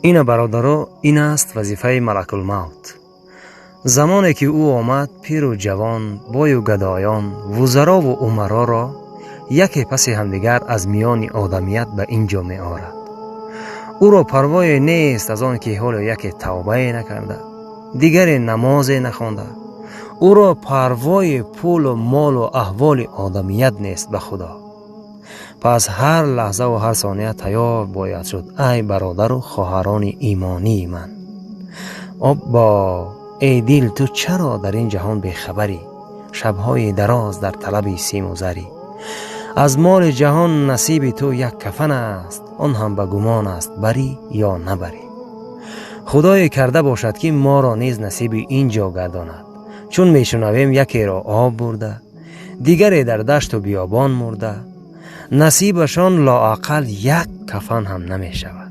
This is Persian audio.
این برادرو، این است وظیفه ملک الموت. زمانی که او آمد، پیر و جوان، بای و گدایان، وزرا و امرا را یکی پس همدیگر از میان آدمیت به اینجا می آورد. او را پروای نیست از آن که حال یک توبه نکرده، دیگر نماز نخوانده. او را پروای پول و مال و احوال آدمیت نیست به خدا. پس هر لحظه و هر ثانیه تیار باید شد ای برادر و خواهران ایمانی من. ابا ای دل، تو چرا در این جهان بیخبری؟ شبهای دراز در طلب سیم و زری. از مال جهان نصیب تو یک کفن است، آن هم به گمان است بری یا نبری. خدای کرده باشد که ما را نیز نصیب اینجا گرداند. چون میشنویم یکی را آب برده، دیگری در دشت و بیابان مرده، نصیبشان لااقل یک کفن هم نمی شود.